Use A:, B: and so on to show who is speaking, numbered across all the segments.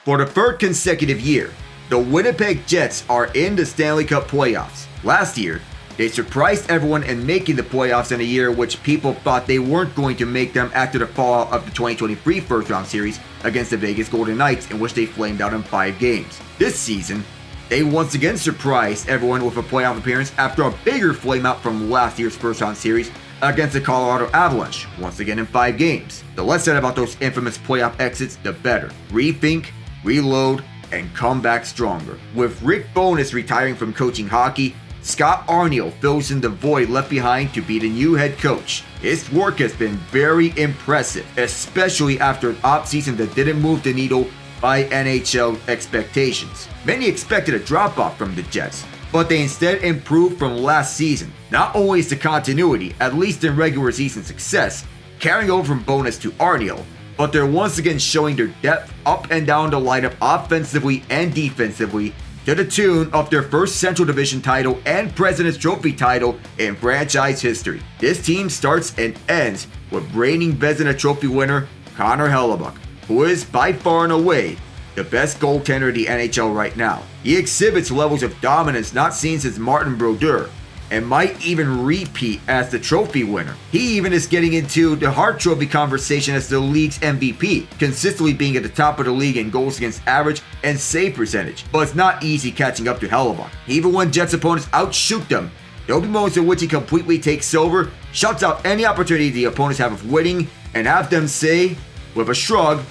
A: For the third consecutive year, the Winnipeg Jets are in the Stanley Cup Playoffs. Last year, they surprised everyone in making the playoffs in a year which people thought they weren't going to make them after the fallout of the 2023 first-round series against the Vegas Golden Knights, in which they flamed out in 5 games. This season, they once again surprised everyone with a playoff appearance after a bigger flameout from last year's first-round series against the Colorado Avalanche, once again in 5 games. The less said about those infamous playoff exits, the better. Rethink, reload, and come back stronger. With Rick Bowness retiring from coaching hockey, Scott Arniel fills in the void left behind to be the new head coach. His work has been very impressive, especially after an offseason that didn't move the needle by NHL expectations. Many expected a drop-off from the Jets, but they instead improved from last season. Not only is the continuity, at least in regular season success, carrying over from Bowness to Arniel, but they're once again showing their depth up and down the lineup offensively and defensively, to the tune of their first Central Division title and President's Trophy title in franchise history. This team starts and ends with reigning Vezina Trophy winner Connor Hellebuyck, who is by far and away the best goaltender in the NHL right now. He exhibits levels of dominance not seen since Martin Brodeur, and might even repeat as the trophy winner. He even is getting into the Hart Trophy conversation as the league's MVP, consistently being at the top of the league in goals against average and save percentage. But it's not easy catching up to Hellebuyck. Even when Jets opponents outshoot them, there'll be moments in which he completely takes over, shuts out any opportunity the opponents have of winning, and have them say, with a shrug,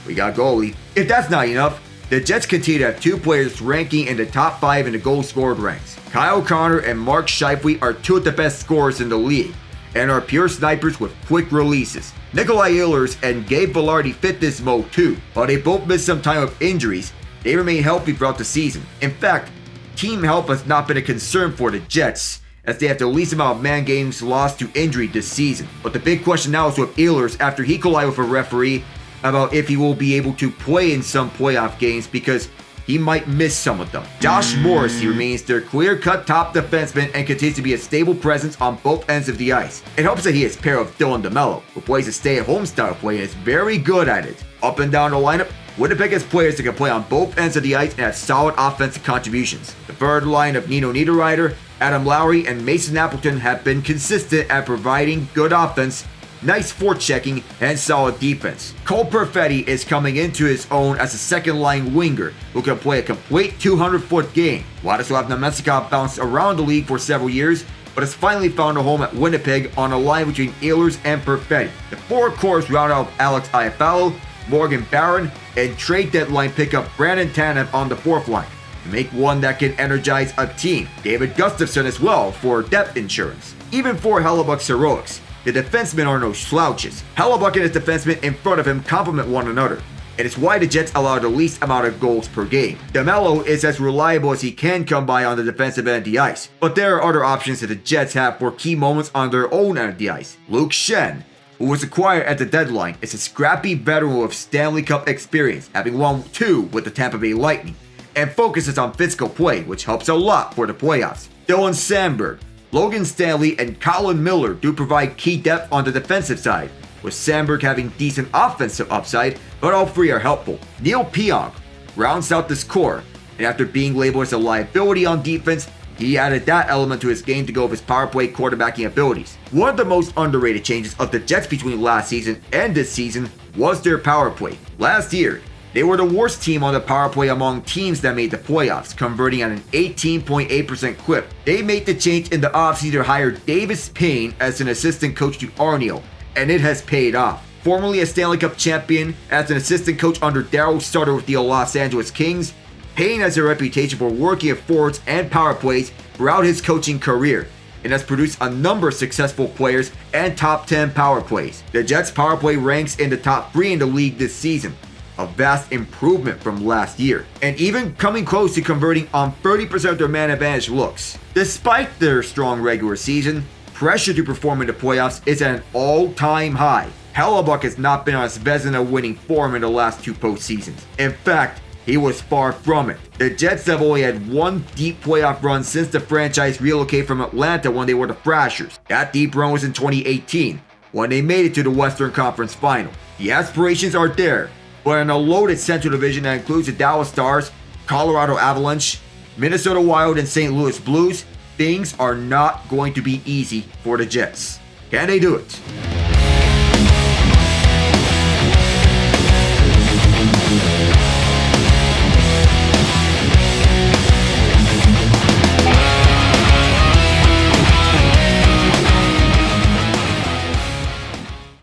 A: "We got goalie." If that's not enough, the Jets continue to have 2 players ranking in the top 5 in the goal scored ranks. Kyle Connor and Mark Scheifele are 2 of the best scorers in the league, and are pure snipers with quick releases. Nikolai Ehlers and Gabe Vilardi fit this mold too. While they both missed some time with injuries, they remain healthy throughout the season. In fact, team health has not been a concern for the Jets, as they have the least amount of man games lost to injury this season. But the big question now is with Ehlers after he collided with a referee about if he will be able to play in some playoff games because he might miss some of them. Josh Morrissey remains their clear-cut top defenseman and continues to be a stable presence on both ends of the ice. It helps that he is paired with Dylan DeMello, who plays a stay-at-home style play and is very good at it. Up and down the lineup, Winnipeg has players that can play on both ends of the ice and have solid offensive contributions. The third line of Nino Niederreiter, Adam Lowry, and Mason Appleton have been consistent at providing good offense, nice forechecking, and solid defense. Cole Perfetti is coming into his own as a second-line winger who can play a complete 200-foot game. Vladislav Namestnikov bounced around the league for several years, but has finally found a home at Winnipeg on a line between Ehlers and Perfetti. The forward core is rounded out with Alex Iafallo, Morgan Barron, and trade deadline pickup Brandon Tanev on the 4th line, to make one that can energize a team. David Gustafsson as well for depth insurance. Even for Hellebuyck's heroics, the defensemen are no slouches. Hellebuyck and his defensemen in front of him complement one another, and it's why the Jets allow the least amount of goals per game. DeMello is as reliable as he can come by on the defensive end of the ice, but there are other options that the Jets have for key moments on their own end of the ice. Luke Schenn, who was acquired at the deadline, is a scrappy veteran with Stanley Cup experience, having won 2 with the Tampa Bay Lightning, and focuses on physical play, which helps a lot for the playoffs. Dylan Sandberg, Logan Stanley, and Colin Miller do provide key depth on the defensive side, with Sandberg having decent offensive upside, but all 3 are helpful. Neil Pionk rounds out this core, and after being labeled as a liability on defense, he added that element to his game to go with his power play quarterbacking abilities. One of the most underrated changes of the Jets between last season and this season was their power play. Last year, they were the worst team on the power play among teams that made the playoffs, converting at an 18.8% clip. They made the change in the offseason to hire Davis Payne as an assistant coach to Arniel, and it has paid off. Formerly a Stanley Cup champion as an assistant coach under Daryl Sutter with the Los Angeles Kings, Payne has a reputation for working at forwards and power plays throughout his coaching career, and has produced a number of successful players and top 10 power plays. The Jets' power play ranks in the top 3 in the league this season, a vast improvement from last year, and even coming close to converting on 30% of their man advantage looks. Despite their strong regular season, pressure to perform in the playoffs is at an all-time high. Hellebuyck has not been on his Vezina winning form in the last 2 postseasons. In fact, he was far from it. The Jets have only had 1 deep playoff run since the franchise relocated from Atlanta when they were the Thrashers. That deep run was in 2018, when they made it to the Western Conference Final. The aspirations are there, But in a loaded Central Division that includes the Dallas Stars, Colorado Avalanche, Minnesota Wild, and St. Louis Blues, things are not going to be easy for the Jets. Can they do it?